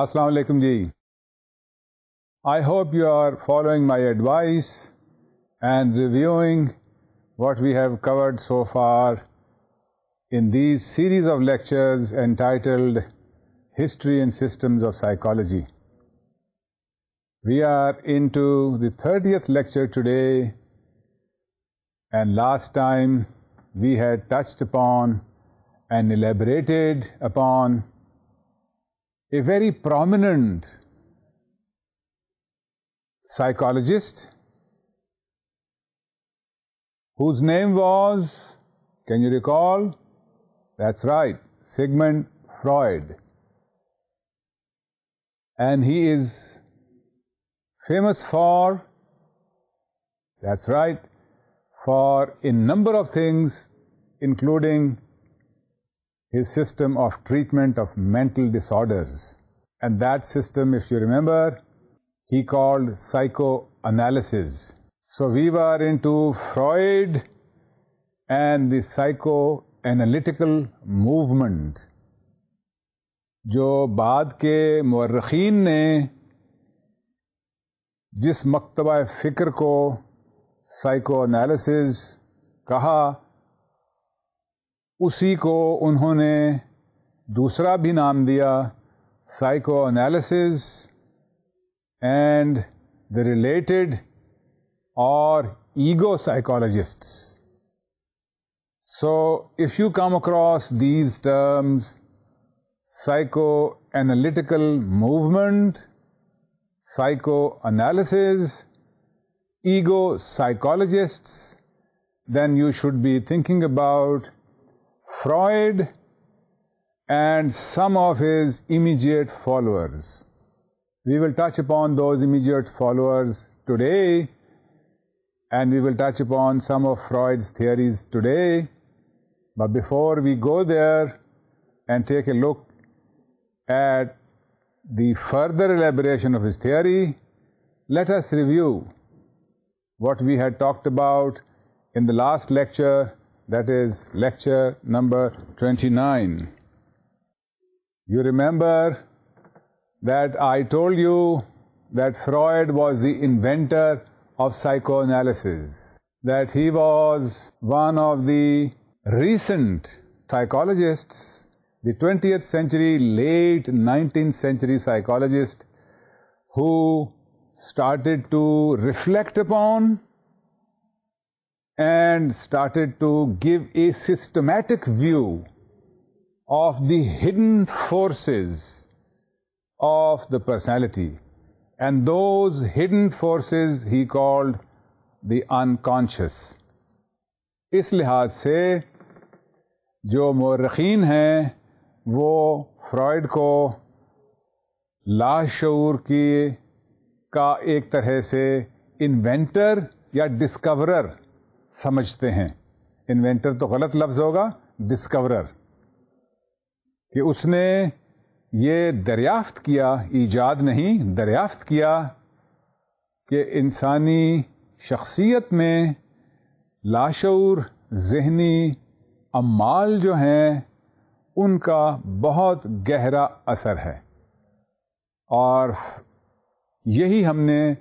Assalamu alaikum ji. I hope you are following my advice and reviewing what we have covered so far in these series of lectures entitled History and Systems of Psychology. We are into the 30th lecture today, and last time we had touched upon and elaborated upon a very prominent psychologist whose name was, can you recall? That's right, Sigmund Freud. And he is famous for, that's right, for a number of things, including his system of treatment of mental disorders. And that system, if you remember, he called psychoanalysis. So we were into Freud and the psychoanalytical movement, जो बाद के मुअर्रिखीन ने जिस मकतबा फ़िक्र को psychoanalysis कहा, उसी को उन्होंने दूसरा भी नाम दिया, psychoanalysis and the related or ego psychologists. So if you come across these terms, psychoanalytical movement, psychoanalysis, ego psychologists, then you should be thinking about Freud and some of his immediate followers. We will touch upon those immediate followers today, and we will touch upon some of Freud's theories today. But before we go there and take a look at the further elaboration of his theory, let us review what we had talked about in the last lecture, that is lecture number 29. You remember that I told you that Freud was the inventor of psychoanalysis, that he was one of the recent psychologists, the 20th century, late 19th century psychologist who started to reflect upon and started to give a systematic view of the hidden forces of the personality. And those hidden forces he called the unconscious. इस लिहाज से जो मुअर्रिखीन हैं वो Freud को लाशऊर की का एक तरह से इन्वेंटर या डिस्कवरर समझते हैं. इन्वेंटर तो गलत लफ्ज़ होगा, डिस्कवरर, कि उसने ये दरियाफ्त किया, ईजाद नहीं, दरियाफ्त किया कि इंसानी शख्सियत में लाशऊर ज़हनी अम्माल जो हैं उनका बहुत गहरा असर है. और यही हमने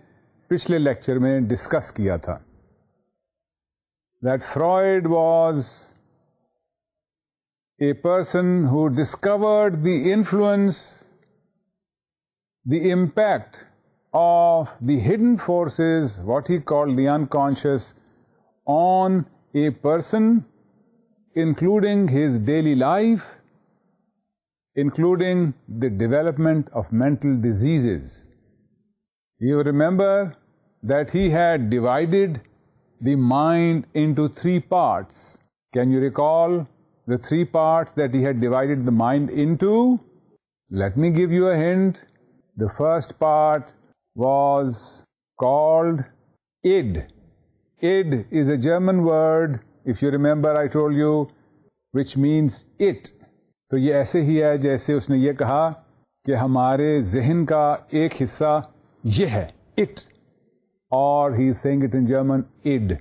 पिछले लेक्चर में डिस्कस किया था. That Freud was a person who discovered the influence, the impact of the hidden forces, what he called the unconscious, on a person, including his daily life, including the development of mental diseases. You remember that he had divided the mind into three parts. Can you recall the three parts that he had divided the mind into? Let me give you a hint. The first part was called id. Id is a German word, if you remember I told you, which means it. तो ये ऐसे ही है जैसे उसने ये कहा कि हमारे ज़हन का एक हिस्सा ये है, it. Or he is saying it in German, id.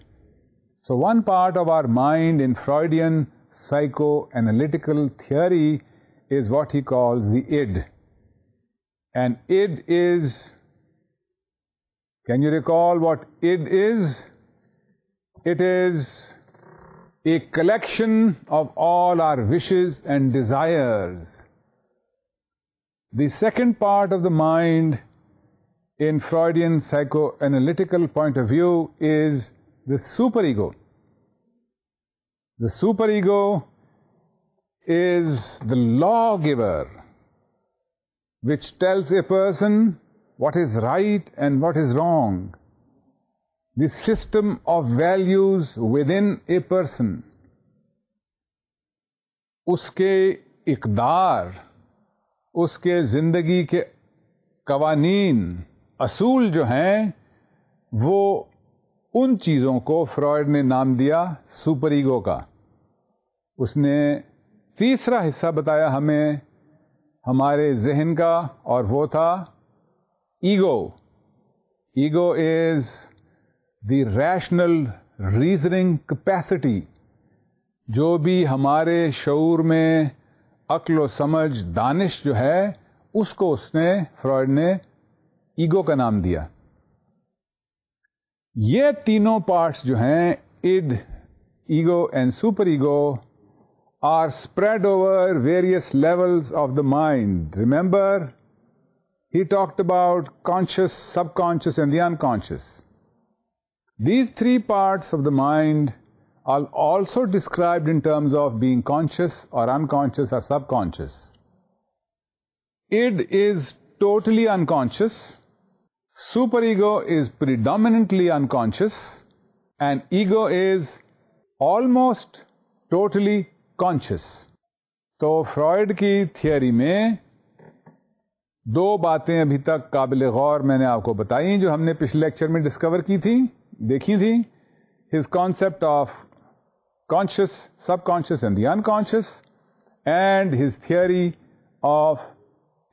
So one part of our mind in Freudian psychoanalytical theory is what he calls the id. And id is, can you recall what id is? It is a collection of all our wishes and desires. The second part of the mind in Freudian psychoanalytical point of view is the superego. The superego is the lawgiver which tells a person what is right and what is wrong. The system of values within a person. उसके इक़दार, उसके ज़िंदगी के क़वानीन, असूल जो हैं, वो उन चीज़ों को फ्रॉयड ने नाम दिया सुपर ईगो का. उसने तीसरा हिस्सा बताया हमें हमारे जहन का, और वो था ego. Ego is the rational reasoning capacity, जो भी हमारे शऊर में अक्ल व समझ, दानिश जो है, उसको उसने, फ्रॉयड ने, ईगो का नाम दिया. ये तीनों पार्ट्स जो हैं, id, ego and super ego, are spread over various levels of the mind. Remember, he talked about conscious, subconscious and the unconscious. These three parts of the mind are also described in terms of being conscious or unconscious or subconscious. Id is totally unconscious, superego is predominantly unconscious, and ego is almost totally conscious. तो Freud की theory में दो बातें अभी तक काबिल गौर मैंने आपको बताई, जो हमने पिछले लेक्चर में डिस्कवर की थी, देखी थी. His concept of conscious, subconscious and the unconscious, and his theory of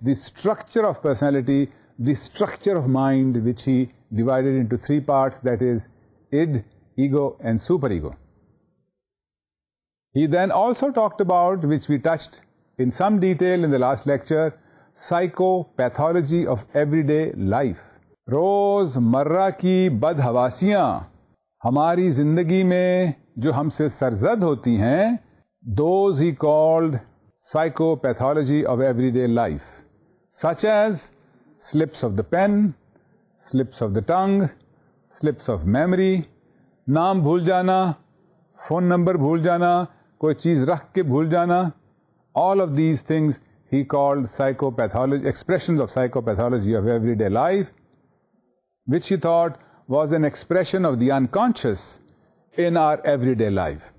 the structure of personality, the structure of mind, which he divided into three parts, that is id, ego and super ego. He then also talked about, which we touched in some detail in the last lecture, psychopathology of everyday life. रोज़मर्रा की बदहवासियाँ हमारी ज़िंदगी में जो हमसे सरजद होती हैं, those he called psychopathology of everyday life, such as slips of the pen, slips of the tongue, slips of memory, नाम भूल जाना, फ़ोन नंबर भूल जाना, कोई चीज़ रख के भूल जाना. All of these things he called psychopathology, expressions of psychopathology of everyday life, which he thought was an expression of the unconscious in our everyday life.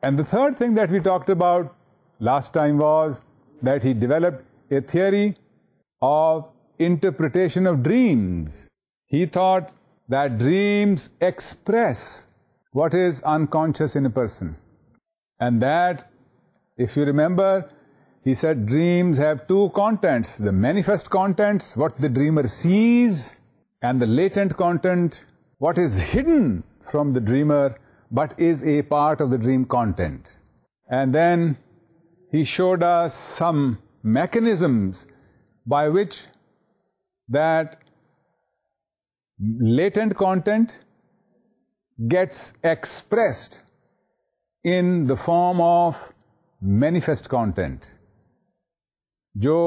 And the third thing that we talked about last time was that he developed a theory of interpretation of dreams. He thought that dreams express what is unconscious in a person. And that, if you remember, he said dreams have two contents: the manifest contents, what the dreamer sees, and the latent content, what is hidden from the dreamer but is a part of the dream content. And then he showed us some mechanisms by which that latent content gets expressed in the form of manifest content. जो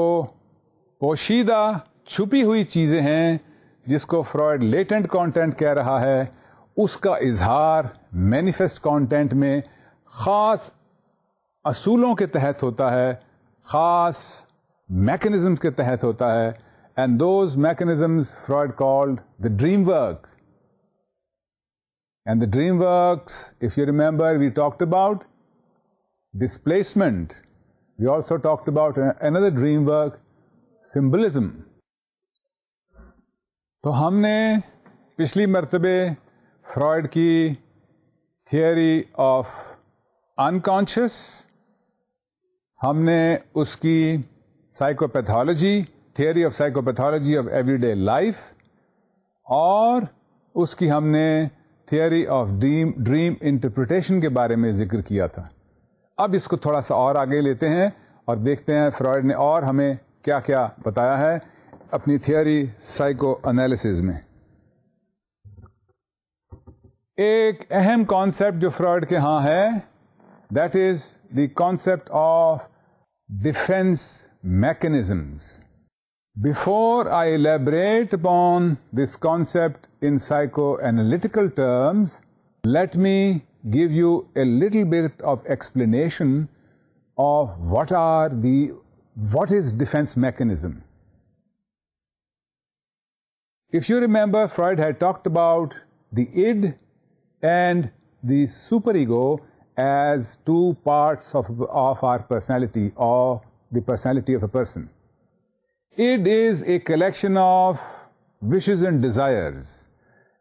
पोशीदा छुपी हुई चीज़ें हैं, जिसको Freud latent content कह रहा है, उसका इजहार मैनिफेस्ट कंटेंट में ख़ास असूलों के तहत होता है, ख़ास मैकेनिज़म्स के तहत होता है. And those mechanisms Freud called the dream work. And the dream works, if you remember, we talked about displacement. We also talked about another dream work, symbolism. तो हमने पिछली मर्तबे फ्रॉइड की थियरी ऑफ अनकॉन्शियस, हमने उसकी psychopathology, theory of psychopathology of everyday life, और उसकी हमने theory of dream interpretation के बारे में जिक्र किया था. अब इसको थोड़ा सा और आगे लेते हैं और देखते हैं फ्रॉइड ने और हमें क्या क्या बताया है अपनी थियरी साइको एनालिसिस में. एक अहम कॉन्सेप्ट जो फ्रॉइड के यहाँ है, that is the concept of defence mechanisms. Before I elaborate upon this concept in psychoanalytical terms, let me give you a little bit of explanation of what is defense mechanism. If you remember, Freud had talked about the id and the superego as two parts of our personality, or the personality of a person. Id is a collection of wishes and desires,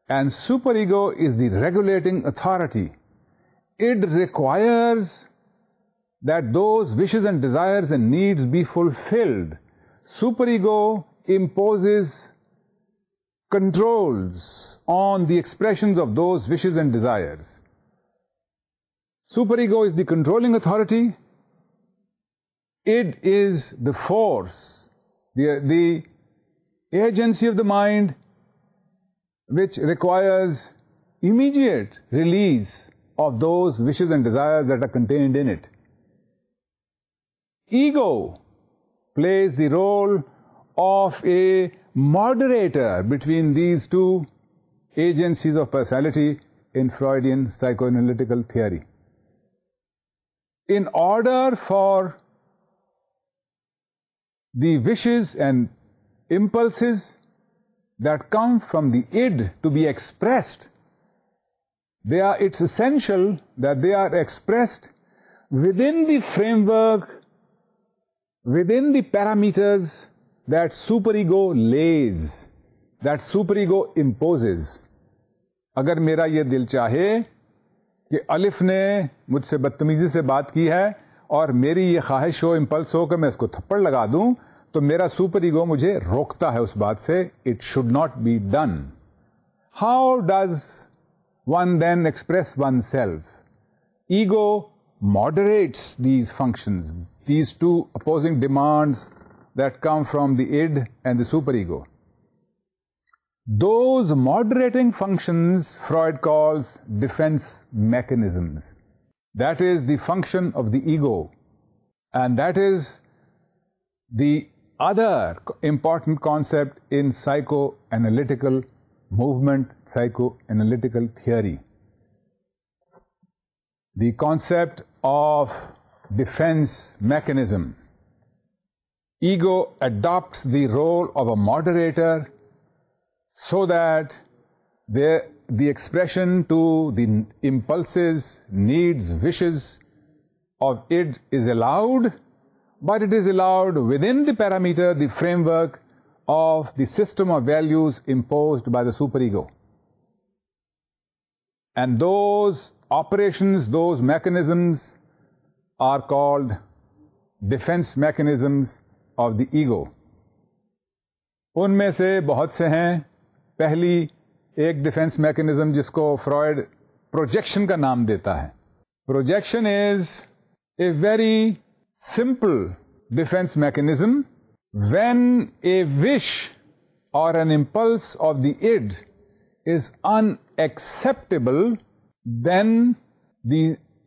and superego is the regulating authority. Id requires that those wishes and desires and needs be fulfilled. Superego imposes controls on the expressions of those wishes and desires. Superego is the controlling authority. Id is the force, the agency of the mind, which requires immediate release of those wishes and desires that are contained in it. Ego plays the role of a moderator between these two agencies of personality in Freudian psychoanalytical theory. In order for the wishes and impulses that come from the id to be expressed, it's essential that they are expressed within the framework, within the parameters that superego lays, that superego imposes. अगर मेरा ये दिल चाहे कि अलिफ ने मुझसे बदतमीजी से बात की है और मेरी ये ख्वाहिश हो, इम्पल्स हो कि मैं इसको थप्पड़ लगा दूं, तो मेरा सुपर ईगो मुझे रोकता है उस बात से. It should not be done. How does one then express one self? Ego moderates these functions, these two opposing demands that come from the id and the superego. Those moderating functions Freud calls defense mechanisms. That is the function of the ego, and that is the other important concept in psychoanalytical movement, psychoanalytical theory. The concept of defense mechanism. Ego adopts the role of a moderator so that the expression to the impulses, needs, wishes of id is allowed, but it is allowed within the parameter, the framework of the system of values imposed by the superego. And those operations, those mechanisms are called defense mechanisms of the ego. उनमें से बहुत से हैं. पहली एक defence mechanism जिसको Freud projection का नाम देता है. Projection is a very simple defence mechanism. When a wish or an impulse of the id is unacceptable, then the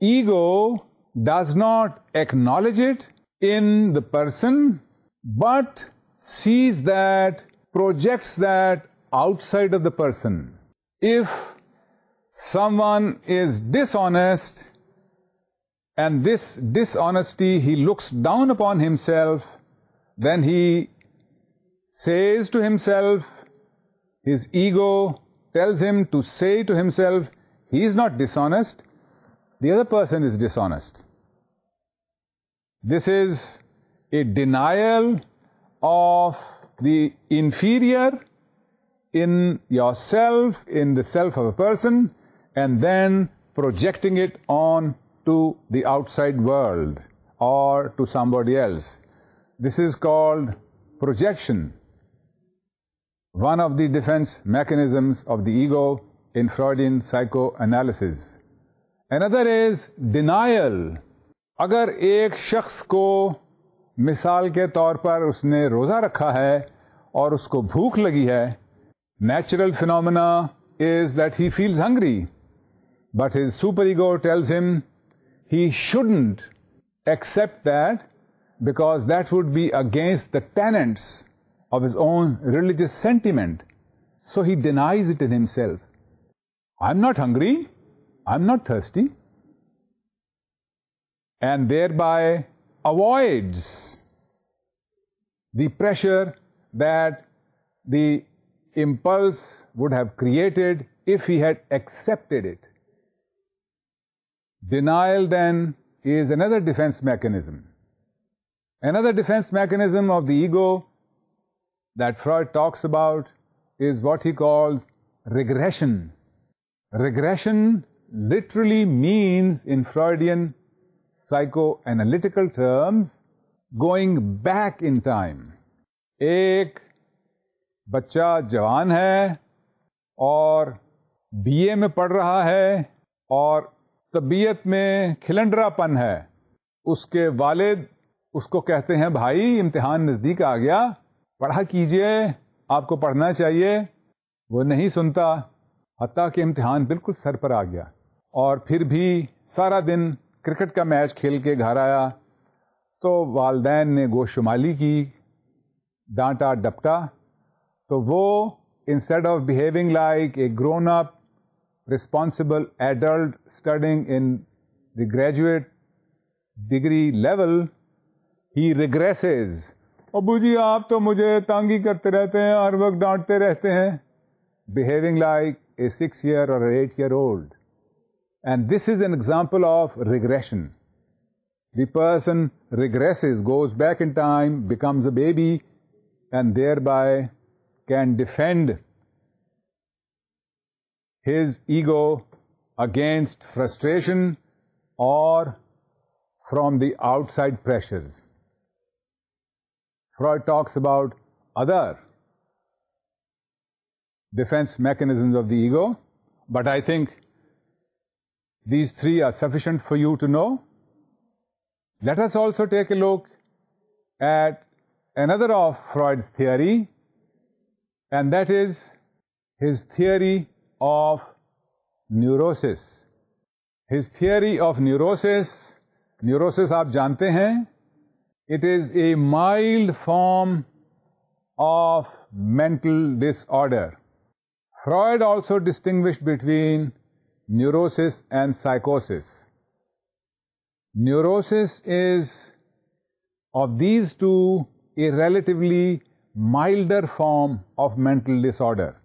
ego does not acknowledge it in the person, but sees that, projects that outside of the person. If someone is dishonest, and this dishonesty he looks down upon himself, then he says to himself, his ego tells him to say to himself, he is not dishonest, the other person is dishonest. This is a denial of the inferior in yourself, in the self of a person, and then projecting it on to the outside world or to somebody else. This is called projection, one of the defense mechanisms of the ego in Freudian psychoanalysis. Another is denial. अगर एक शख्स को मिसाल के तौर पर उसने रोज़ा रखा है और उसको भूख लगी है, natural phenomena is that he feels hungry, but his superego tells him he shouldn't accept that because that would be against the tenets of his own religious sentiment. So he denies it in himself. I'm not hungry, I'm not thirsty, and thereby avoids the pressure that the impulse would have created if he had accepted it. Denial then is another defense mechanism. Another defense mechanism of the ego that Freud talks about is what he calls regression. Regression literally means, in Freudian psychoanalytical terms, going back in time. एक बच्चा जवान है और BA में पढ़ रहा है और तबीयत में खिलंडरापन है. उसके वालिद उसको कहते हैं, भाई इम्तिहान नज़दीक आ गया, पढ़ा कीजिए, आपको पढ़ना चाहिए. वो नहीं सुनता, हत्ता कि इम्तिहान बिल्कुल सर पर आ गया और फिर भी सारा दिन क्रिकेट का मैच खेल के घर आया तो वालदैन ने गोशुमाली की, डांटा डपटा. तो वो instead of behaving like a grown up responsible adult studying in the graduate degree level, he regresses. Abu जी आप तो मुझे तंगी करते रहते हैं, हर वक्त डांटते रहते हैं. Behaving like a 6-year or an 8-year-old. And this is an example of regression. The person regresses, goes back in time, becomes a baby, and thereby can defend his ego against frustration or from the outside pressures. Freud talks about other defense mechanisms of the ego, but I think these three are sufficient for you to know. Let us also take a look at another of Freud's theory, and that is his theory of neurosis. His theory of neurosis आप जानते हैं, it is a mild form of mental disorder. Freud also distinguished between neurosis and psychosis. Neurosis is, of these two, a relatively milder form of mental disorder.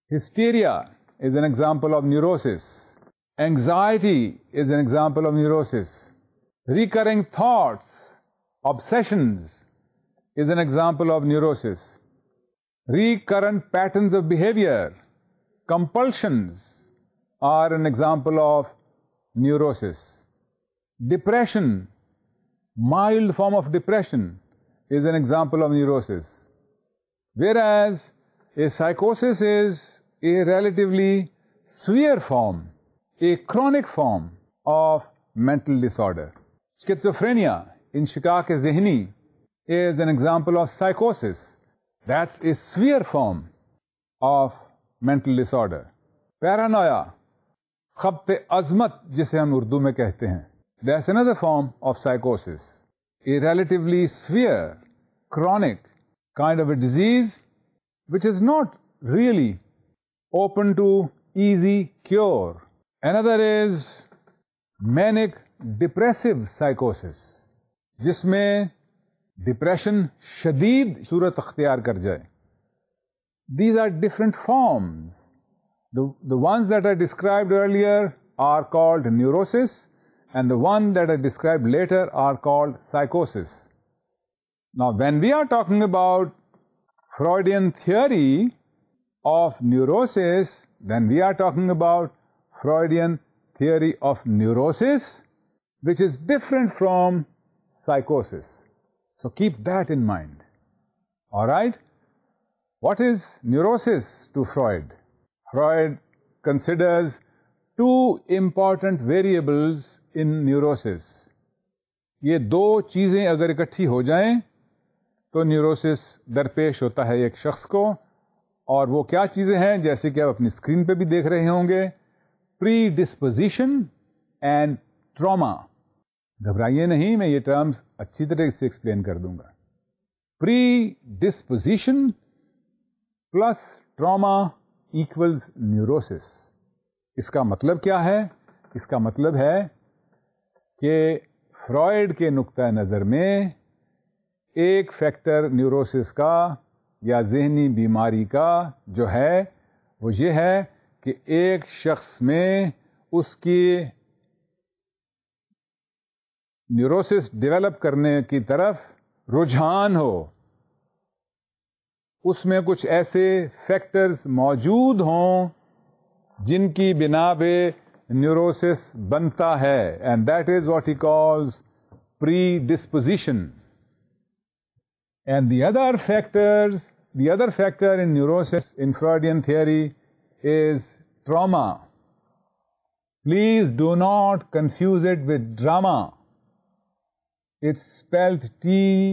Hysteria is an example of neurosis. Anxiety is an example of neurosis. Recurring thoughts, obsessions, is an example of neurosis. Recurrent patterns of behavior, compulsions, are an example of neurosis. Depression, mild form of depression, is an example of neurosis. Whereas a psychosis is a relatively severe form, a chronic form of mental disorder. Schizophrenia, इंशिकाक-ए-ज़हनी, is an example of psychosis. That's a severe form of mental disorder. Paranoia, खब्त-ए-अज़मत जिसे हम उर्दू में कहते हैं, that's another form of psychosis. A relatively severe, chronic kind of a disease which is not really open to easy cure. Another is manic depressive psychosis, जिसमें depression शदीद सूरत अख्तियार कर जाए. These are different forms. The ones that I described earlier are called neurosis, and the one that I described later are called psychosis. Now, when we are talking about Freudian theory of neurosis, then we are talking about Freudian theory of neurosis, which is different from psychosis. So keep that in mind. All right? What is neurosis to Freud? Freud considers two important variables in neurosis. ये दो चीज़ें अगर इकट्ठी हो जाएं तो neurosis दरपेश होता है एक शख्स को, और वो क्या चीज़ें हैं जैसे कि आप अपनी स्क्रीन पे भी देख रहे होंगे, प्री डिस्पोजिशन एंड ट्रॉमा. घबराइए नहीं, मैं ये टर्म्स अच्छी तरह से एक्सप्लेन कर दूंगा. Pre disposition plus trauma equals neurosis. इसका मतलब क्या है? इसका मतलब है कि फ्रॉयड के नुक्ता नज़र में एक फैक्टर न्यूरोसिस का या जहनी बीमारी का जो है वो ये है कि एक शख्स में उसकी न्यूरोसिस डेवलप करने की तरफ रुझान हो, उसमें कुछ ऐसे फैक्टर्स मौजूद हों जिनकी बिना पे न्यूरोसिस बनता है, and that is what he calls pre disposition. And the other factor in neurosis in Freudian theory is trauma. Please do not confuse it with drama. It's spelled T-R-A-U-M-A.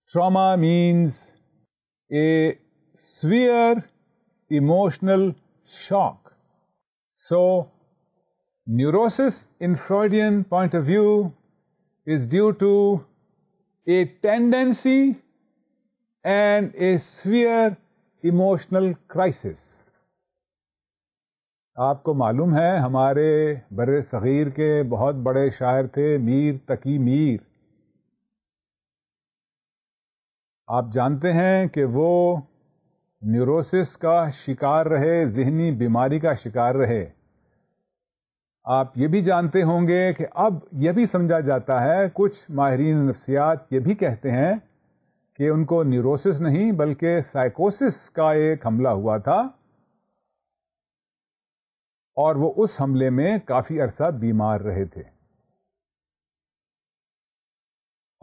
Trauma means a severe emotional shock. So, neurosis in Freudian point of view is due to a tendency and a severe emotional crisis. आपको मालूम है हमारे बर्रे सगीर के बहुत बड़े शायर थे मीर तकी मीर. आप जानते हैं कि वो न्यूरोसिस का शिकार रहे, जहनी बीमारी का शिकार रहे. आप ये भी जानते होंगे कि अब यह भी समझा जाता है, कुछ माहिरीन नफ्सियात ये भी कहते हैं कि उनको न्यूरोसिस नहीं बल्कि साइकोसिस का एक हमला हुआ था और वो उस हमले में काफ़ी अरसा बीमार रहे थे.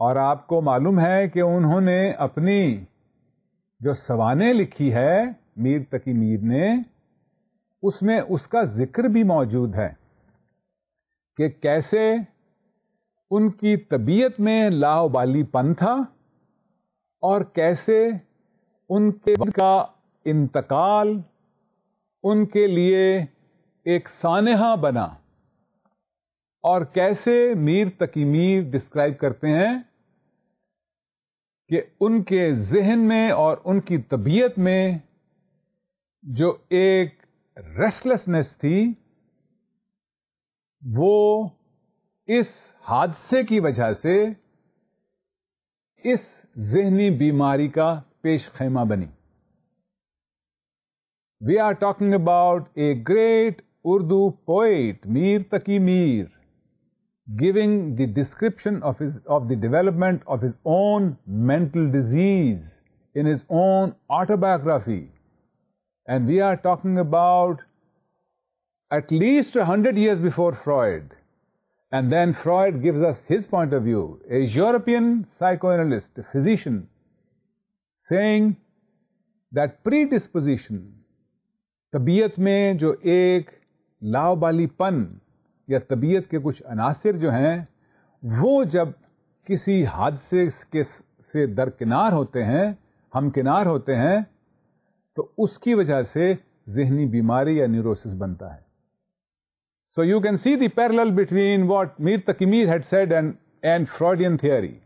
और आपको मालूम है कि उन्होंने अपनी जो सवानें लिखी है मीर तकी मीर ने, उसमें उसका जिक्र भी मौजूद है कि कैसे उनकी तबीयत में लावालिपन था और कैसे उनके का इंतकाल उनके लिए एक सानहा बना, और कैसे मीर तकी मीर डिस्क्राइब करते हैं कि उनके जहन में और उनकी तबीयत में जो एक रेस्टलेसनेस थी वो इस हादसे की वजह से इस जहनी बीमारी का पेश खैमा बनी. We are talking about a great Urdu poet, Mir Taqi Mir, giving the description of the development of his own mental disease in his own autobiography. And we are talking about at least 100 years before Freud. And then Freud gives us his point of view, a European psychoanalyst, a physician, saying that predisposition, तबीयत में जो एक लावालिपन या तबीयत के कुछ अनासिर जो हैं वो जब किसी हादसे से दरकिनार होते हैं, हमकिनार होते हैं, तो उसकी वजह से जहनी बीमारी या न्यूरोसिस बनता है. So you can see the parallel between what Mir Taqi Mir had said and Freudian theory.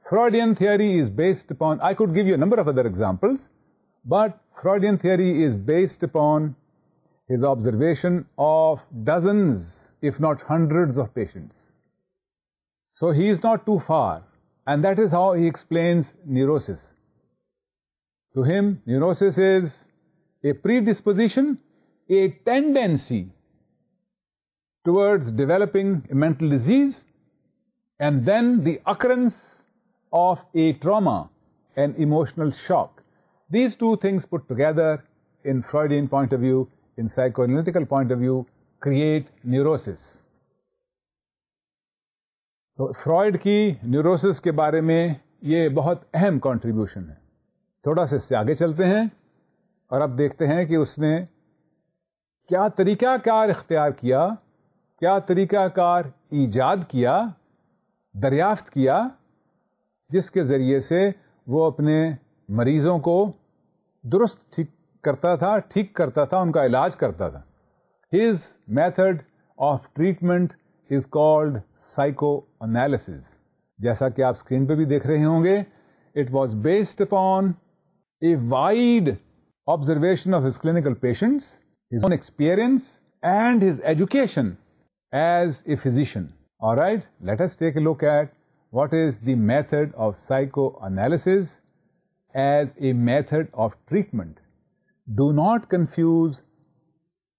Freudian theory is based upon, I could give you a number of other examples, but Freudian theory is based upon his observation of dozens, if not hundreds of patients. So he is not too far, and that is how he explains neurosis. To him, neurosis is a predisposition a tendency towards developing a mental disease, and then the occurrence of a trauma, an emotional shock. These two things put together in Freudian point of view, in psychoanalytical point of view, create neurosis. तो Freud की neurosis के बारे में ये बहुत अहम contribution है. थोड़ा सा इससे आगे चलते हैं और अब देखते हैं कि उसने क्या तरीकाकार इख्तियार किया, क्या तरीकाकार ईजाद किया, दरियाफ्त किया, जिसके ज़रिए से वो अपने मरीज़ों को दुरुस्त ठीक करता था, उनका इलाज करता था. His method of treatment is called psychoanalysis. जैसा कि आप स्क्रीन पे भी देख रहे होंगे, it was based upon a wide observation of his clinical patients, his own experience and his education as a physician. All right, let us take a look at what is the method of psychoanalysis as a method of treatment. Do not confuse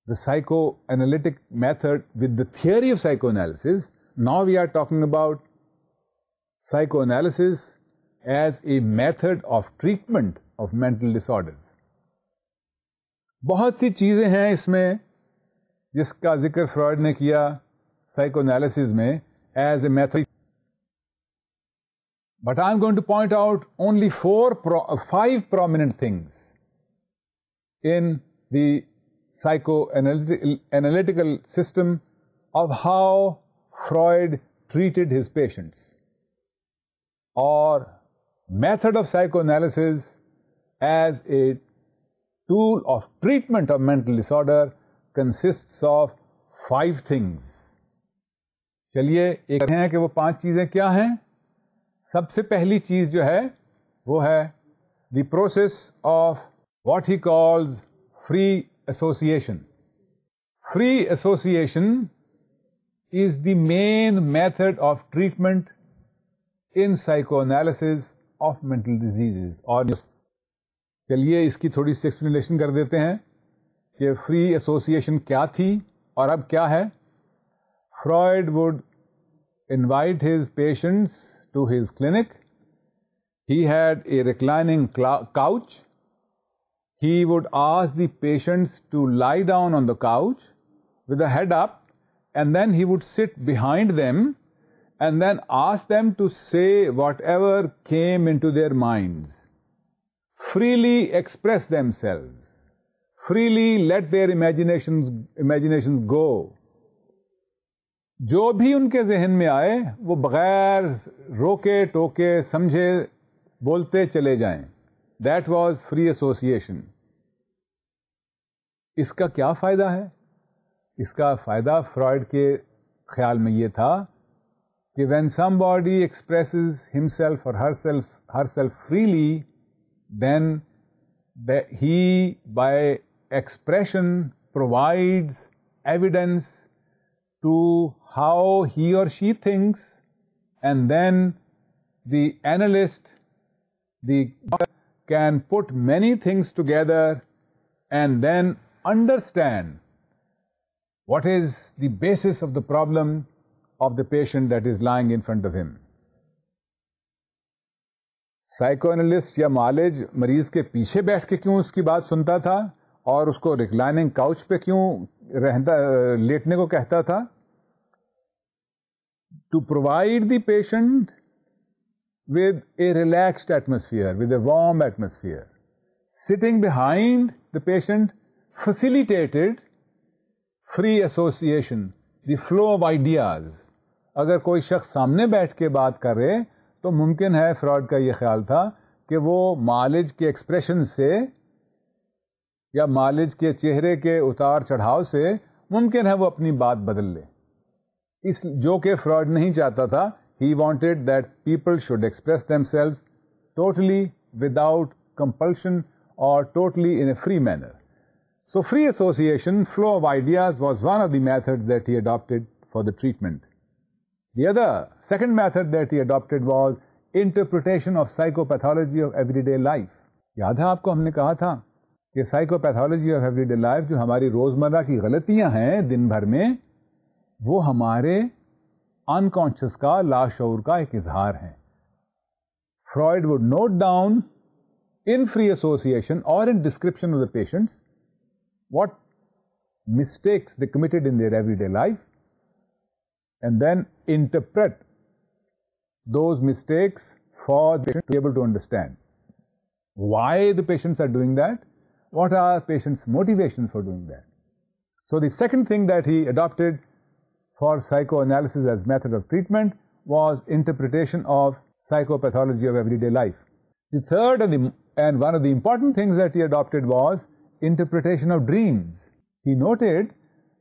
the psychoanalytic method with the theory of psychoanalysis. Now we are talking about psychoanalysis as a method of treatment of mental disorders. बहुत सी चीज़ें हैं इसमें जिसका जिक्र Freud ने किया psychoanalysis में as a method. But I'm going to point out only five prominent things in the psychoanalytical system of how Freud treated his patients, or method of psychoanalysis as a tool of treatment of mental disorder consists of 5 things. चलिए एक हैं कि वो 5 चीज़ें क्या हैं. सबसे पहली चीज़ जो है वो है the process of what he calls free association. Free association is the main method of treatment in psychoanalysis of mental diseases. और चलिए इसकी थोड़ी सी एक्सप्लेनेशन कर देते हैं कि फ्री एसोसिएशन क्या थी और अब क्या है. Freud would invite his patients to his clinic. He had a reclining couch. He would ask the patients to lie down on the couch with the head up, and then he would sit behind them and then ask them to say whatever came into their minds. Freely express themselves. Freely let their imaginations go. जो भी उनके जहन में आए वो बगैर रोके टोके समझे बोलते चले जाएं. That was free association. इसका क्या फायदा है? इसका फायदा फ्रॉइड के ख्याल में ये था कि when somebody expresses himself or herself freely, then he by expression provides evidence to how he or she thinks, and then the analyst, the can put many things together and then understand what is the basis of the problem of the patient that is lying in front of him. साइकोएनालिस्ट या मालिज मरीज के पीछे बैठ के क्यों उसकी बात सुनता था और उसको रिक्लाइनिंग काउच पे क्यों लेटने को कहता था? To provide the patient with a relaxed atmosphere, with a warm atmosphere. Sitting behind the patient facilitated free association, the flow of ideas. अगर कोई शख्स सामने बैठ के बात करे तो मुमकिन है, फ्रॉइड का ये ख्याल था कि वो मालिज के एक्सप्रेशन से या मालिज के चेहरे के उतार चढ़ाव से मुमकिन है वो अपनी बात बदल ले. इस जो कि फ्रॉइड नहीं चाहता था. He wanted that people should express themselves totally without compulsion or totally in a free manner. So free association, flow of ideas, was one of the methods that he adopted for the treatment. The second method that he adopted was interpretation of psychopathology of everyday life. याद है आपको हमने कहा था कि psychopathology of everyday life, जो हमारी रोज़मर्रा की गलतियां हैं दिन भर में, वो हमारे अनकॉन्शियस का, लाशऊर का एक इजहार है. Freud would note down in free association or in description of the patients what mistakes they committed in their everyday life, and then interpret those mistakes for the patient to be able to understand why the patients are doing that, what are patients' motivations for doing that. So the second thing that he adopted for psychoanalysis as method of treatment was interpretation of psychopathology of everyday life. The third and one of the important things that he adopted was interpretation of dreams. He noted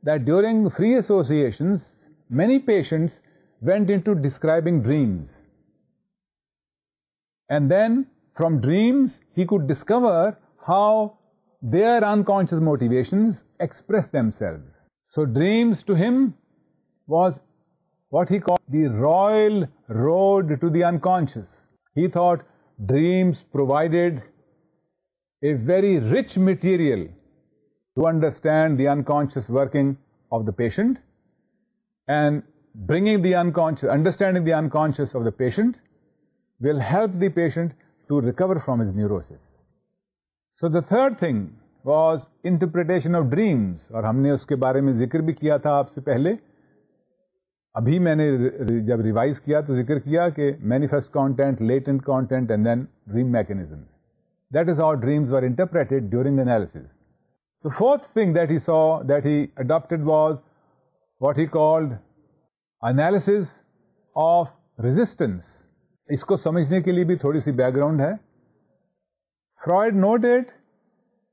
that during free associations, many patients went into describing dreams. And then from dreams, he could discover how their unconscious motivations express themselves. So dreams to him was what he called the royal road to the unconscious. He thought dreams provided a very rich material to understand the unconscious working of the patient, and understanding the unconscious of the patient will help the patient to recover from his neurosis. So the third thing was interpretation of dreams, और हमने उसके बारे में जिक्र भी किया था आपसे पहले. अभी मैंने जब रिवाइज किया तो जिक्र किया कि manifest content, latent content and then dream mechanisms. That is how dreams were interpreted during analysis. The fourth thing that he saw, that he adopted, was what he called analysis of resistance. इसको समझने के लिए भी थोड़ी सी background है. Freud noted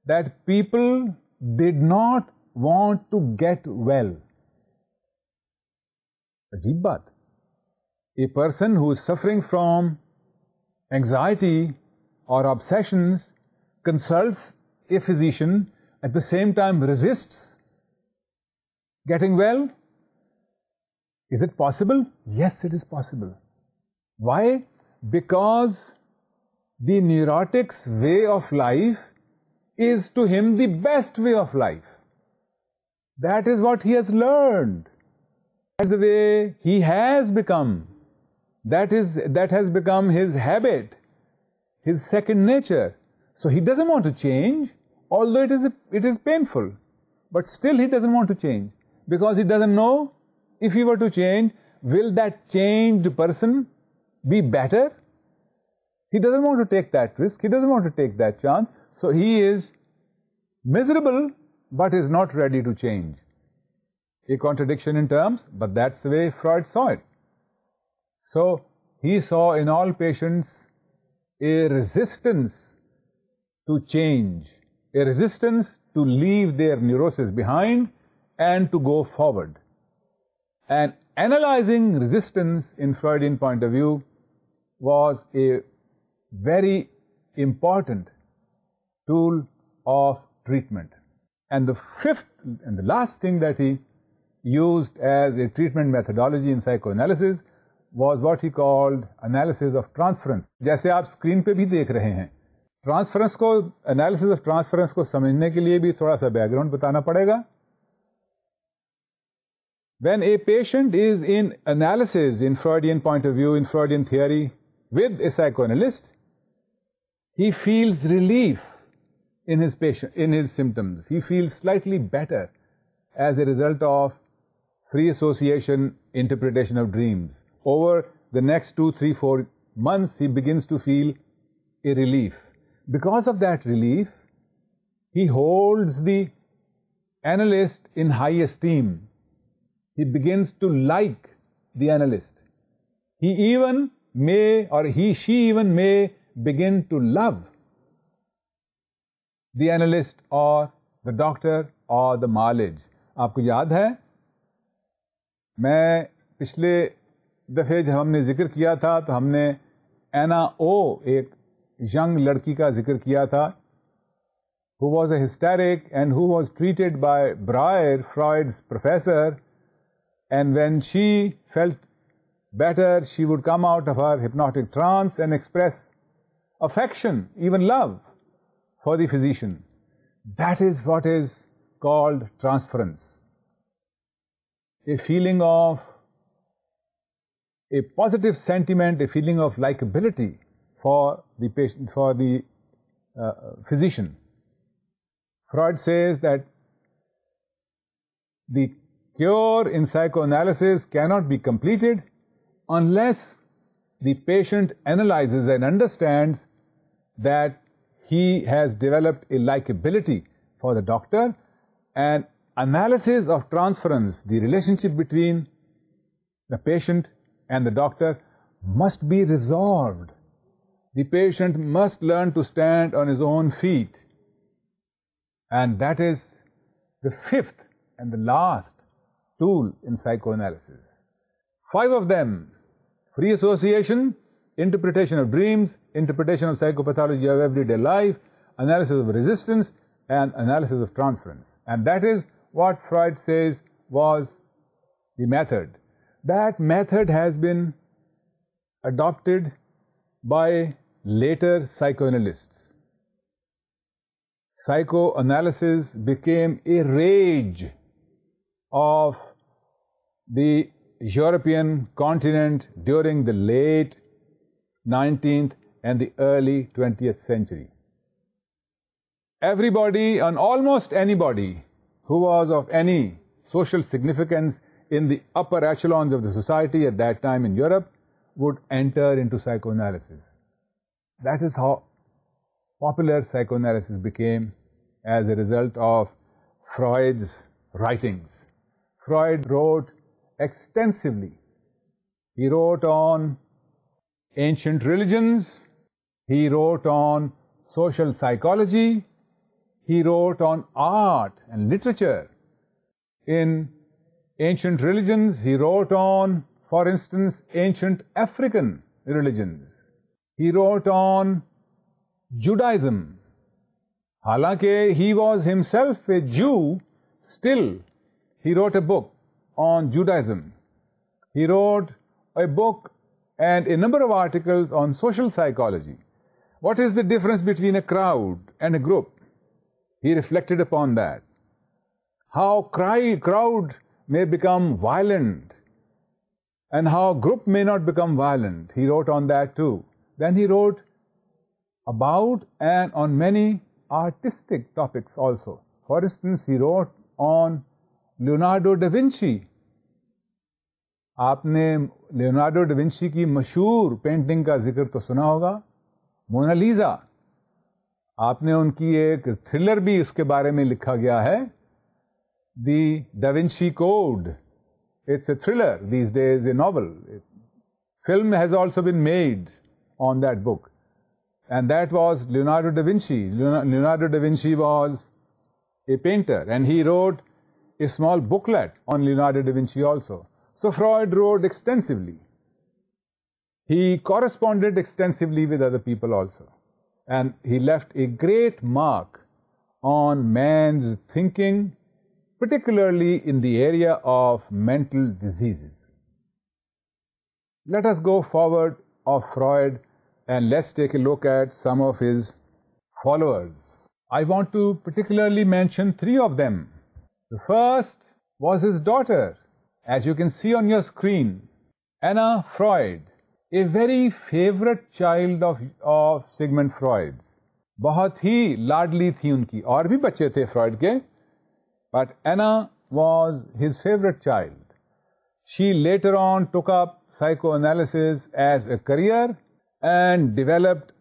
that people did not want to get well. अजीब बात. A person who is suffering from anxiety or obsessions consults a physician, at the same time resists getting well. Is it possible? Yes, it is possible. Why? Because the neurotic's way of life is to him the best way of life. That is what he has learned. That's the way he has become. That has become his habit, his second nature. So he doesn't want to change, although it is painful. But still he doesn't want to change, because he doesn't know if he were to change, will that changed person be better? He doesn't want to take that risk. He doesn't want to take that chance. So he is miserable, but is not ready to change. A contradiction in terms, but that's the way Freud saw it. So he saw in all patients a resistance to change, a resistance to leave their neurosis behind and to go forward. And analyzing resistance in Freudian point of view was a very important tool of treatment. And the fifth and the last thing that he used as a treatment methodology in psychoanalysis was what he called analysis of transference. जैसे आप screen पे भी देख रहे हैं, transference को, analysis of transference को समझने के लिए भी थोड़ा सा बैकग्राउंड बताना पड़ेगा. When a patient is in analysis in Freudian point of view, in Freudian theory, with a psychoanalyst, he feels relief in his symptoms. He feels slightly better as a result of free association interpretation of dreams. Over the next 2, 3, 4 months, he begins to feel a relief. Because of that relief, he holds the analyst in high esteem. He begins to like the analyst. He even may, or she even may begin to love the analyst or the doctor or the मालिज. आपको याद है, मैं पिछले दफ़े जब हमने जिक्र किया था तो हमने एना ओ, एक यंग लड़की का जिक्र किया था, who was a hysteric and who was treated by Breuer, Freud's professor, and when she felt better, she would come out of her hypnotic trance and express affection, even love, for the physician. That is what is called transference. A feeling of a positive sentiment, a feeling of likability for the patient, for the physician. Freud says that the cure in psychoanalysis cannot be completed unless the patient analyzes and understands that he has developed a likability for the doctor, and analysis of transference, the relationship between the patient and the doctor, must be resolved. The patient must learn to stand on his own feet. And that is the fifth and the last tool in psychoanalysis. 5 of them: free association, interpretation of dreams, interpretation of psychopathology of everyday life, analysis of resistance, and analysis of transference. And that is what Freud says was the method. That method has been adopted by later psychoanalysts. Psychoanalysis became a rage of the European continent during the late 19th and the early 20th century. Everybody and almost anybody who was of any social significance in the upper echelons of the society at that time in Europe would enter into psychoanalysis. That is how popular psychoanalysis became as a result of Freud's writings. Freud wrote extensively. He wrote on ancient religions, he wrote on social psychology, he wrote on art and literature. In ancient religions, he wrote on, for instance, ancient African religions. He wrote on Judaism. Halanki he was himself a Jew, still he wrote a book on Judaism. He wrote a book and a number of articles on social psychology. What is the difference between a crowd and a group? He reflected upon that. How crowd may become violent and how group may not become violent. He wrote on that too. Then he wrote about and on many artistic topics also. For instance, he wrote on Leonardo da Vinci. आपने Leonardo da Vinci की मशहूर painting का जिक्र तो सुना होगा, Mona Lisa. आपने उनकी एक थ्रिलर भी उसके बारे में लिखा गया है, the da Vinci code. It's a thriller these days, a novel. Film has also been made on that book. And that was Leonardo da Vinci. Leonardo da Vinci was a painter, and he wrote a small booklet on Leonardo da Vinci also. So Freud wrote extensively. He corresponded extensively with other people also. And he left a great mark on man's thinking, particularly in the area of mental diseases. Let us go forward of Freud and let's take a look at some of his followers. I want to particularly mention 3 of them. The first was his daughter. As you can see on your screen, Anna Freud, a very favorite child of Sigmund Freud. बहुत ही लाडली थी उनकी, और भी बच्चे थे Freud के, but Anna was his favorite child. She later on took up psychoanalysis as a career and developed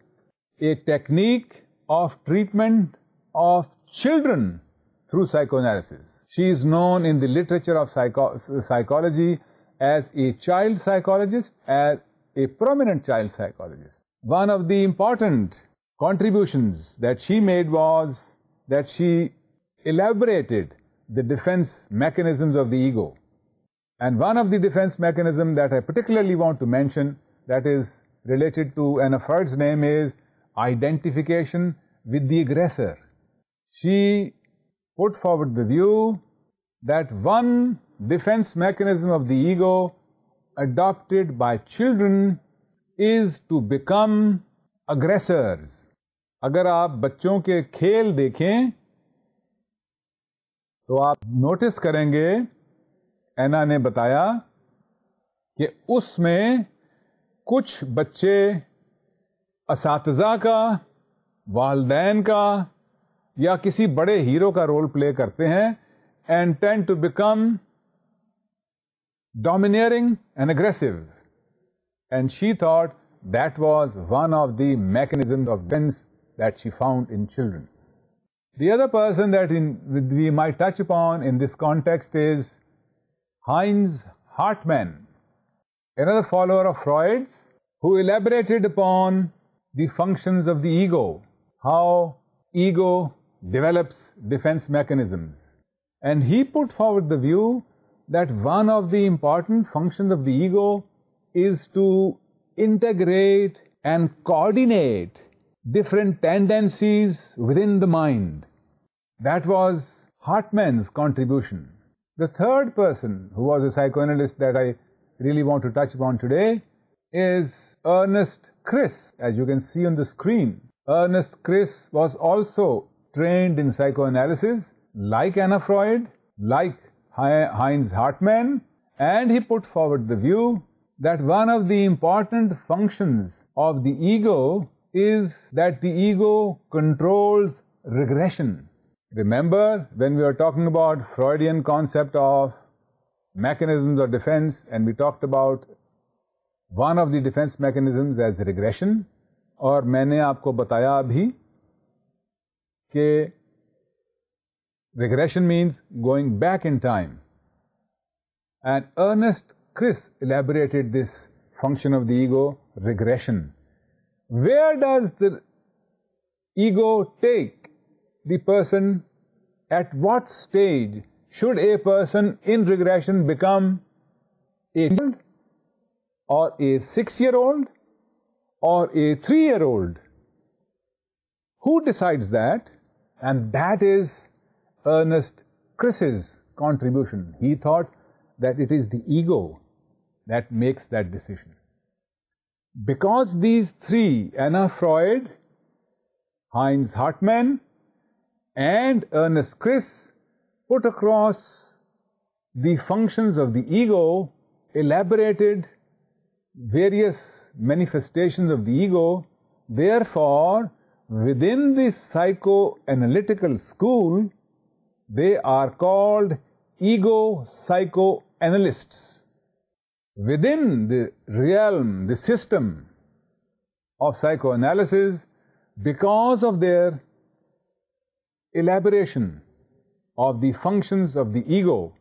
a technique of treatment of children through psychoanalysis. She is known in the literature of psychology as a child psychologist, as a prominent child psychologist. One of the important contributions that she made was that she elaborated the defense mechanisms of the ego. And one of the defense mechanisms that I particularly want to mention that is related to Anna Freud's name is identification with the aggressor. She put forward the view that one defense mechanism of the ego adopted by children is to become aggressors. अगर आप बच्चों के खेल देखें तो आप notice करेंगे एना ने बताया कि उसमें कुछ बच्चे असातिज़ा का, वालिदैन का या किसी बड़े हीरो का रोल प्ले करते हैं and tend to become domineering and aggressive. And she thought that was one of the mechanisms of defense that she found in children. The other person that we might touch upon in this context is Heinz Hartmann, another follower of Freud's, who elaborated upon the functions of the ego, how ego develops defense mechanisms. And he put forward the view that one of the important functions of the ego is to integrate and coordinate different tendencies within the mind. That was Hartmann's contribution. The third person who was a psychoanalyst that I really want to touch upon today is Ernest Chris. As you can see on the screen, Ernest Chris was also trained in psychoanalysis, like Anna Freud, like Heinz Hartmann, and he put forward the view that one of the important functions of the ego is that the ego controls regression. Remember, when we were talking about Freudian concept of mechanisms of defense, and we talked about one of the defense mechanisms as regression, और मैंने आपको बताया अभी कि regression means going back in time. And Ernest Chris elaborated this function of the ego, regression. Where does the ego take the person? At what stage should a person in regression become a child, or a 6-year-old, or a 3-year-old? Who decides that? And that is Ernest Chris's contribution. He thought that it is the ego that makes that decision. Because these three, Anna Freud, Heinz Hartmann, and Ernest Chris, put across the functions of the ego, elaborated various manifestations of the ego, therefore, within the psychoanalytical school, they are called ego psychoanalysts. Within the realm, the system of psychoanalysis, because of their elaboration of the functions of the ego,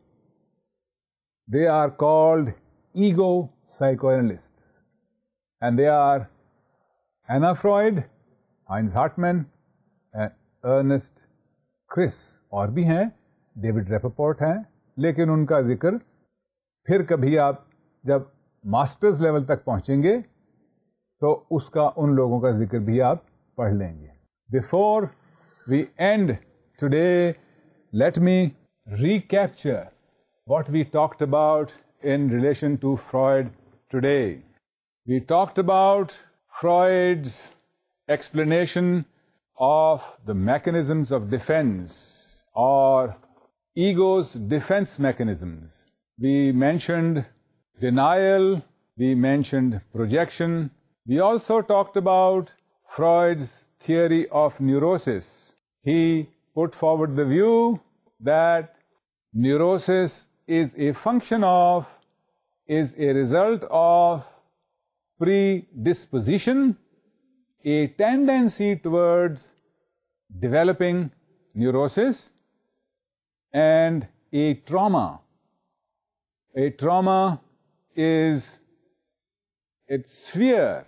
they are called ego psychoanalysts. And they are Anna Freud, Heinz Hartmann, and Ernest Chris. और भी हैं, David रेपरपोर्ट हैं, लेकिन उनका जिक्र फिर कभी आप जब मास्टर्स लेवल तक पहुंचेंगे तो उसका उन लोगों का जिक्र भी आप पढ़ लेंगे. Before we end today, let me recapture what we talked about in relation to Freud today. We talked about Freud's explanation of the mechanisms of defense, or ego's defense mechanisms. We mentioned denial, we mentioned projection. We also talked about Freud's theory of neurosis. He put forward the view that neurosis is a function of, is a result of predisposition, a tendency towards developing neurosis, and a trauma. A trauma is a severe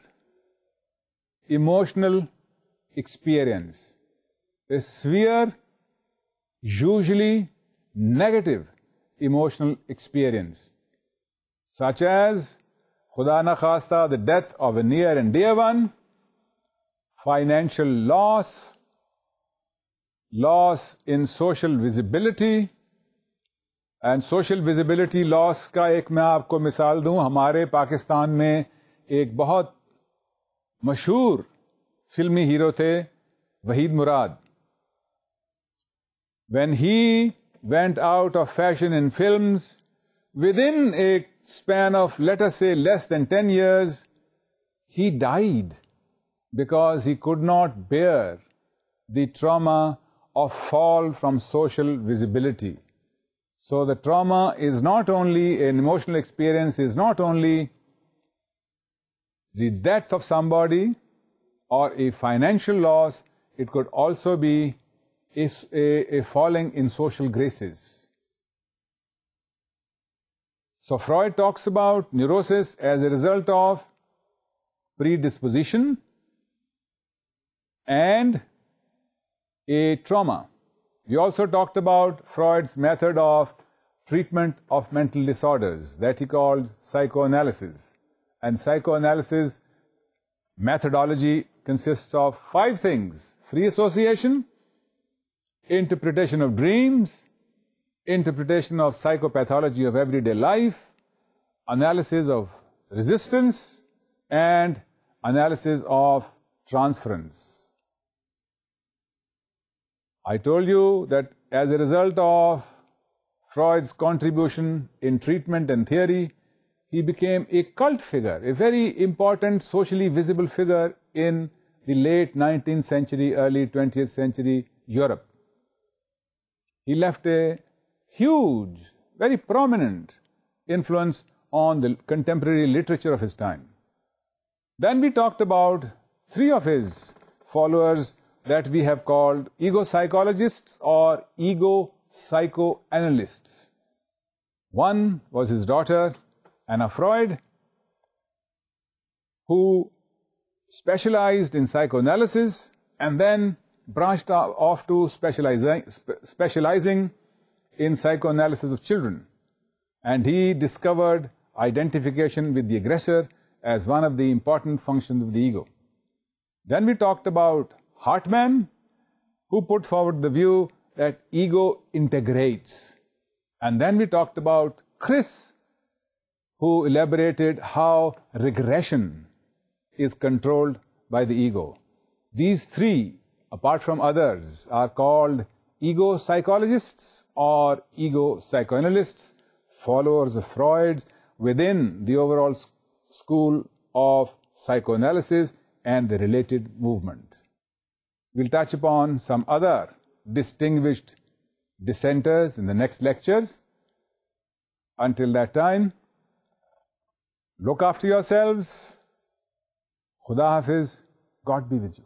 emotional experience, a severe, usually negative emotional experience, such as, khuda na khasta, the death of a near and dear one, financial loss, loss in social visibility. And social visibility loss का एक मैं आपको मिसाल दूं, हमारे पाकिस्तान में एक बहुत मशहूर फिल्मी हीरो थे वहीद मुराद. When he went out of fashion in films. Within a span of, let us say, less than 10 years, he died because he could not bear the trauma of fall from social visibility. So the trauma is not only an emotional experience, is not only the death of somebody or a financial loss, it could also be a falling in social graces. So Freud talks about neurosis as a result of predisposition and a trauma. We also talked about Freud's method of treatment of mental disorders that he called psychoanalysis. And psychoanalysis methodology consists of 5 things: free association, interpretation of dreams, interpretation of psychopathology of everyday life, analysis of resistance, and analysis of transference. I told you that as a result of Freud's contribution in treatment and theory, he became a cult figure, a very important socially visible figure in the late 19th century, early 20th century Europe. He left a huge, very prominent influence on the contemporary literature of his time. Then we talked about 3 of his followers that we have called ego psychologists or ego psychoanalysts. One was his daughter, Anna Freud, who specialized in psychoanalysis and then branched off to specializing in psychoanalysis of children. And he discovered identification with the aggressor as one of the important functions of the ego. Then we talked about Hartman, who put forward the view that ego integrates. And then we talked about Chris, who elaborated how regression is controlled by the ego. These 3, apart from others, are called ego psychologists or ego psychoanalysts, followers of Freud within the overall school of psychoanalysis and the related movement. We'll touch upon some other distinguished dissenters in the next lectures. Until that time, look after yourselves. Khuda Hafiz. God be with you.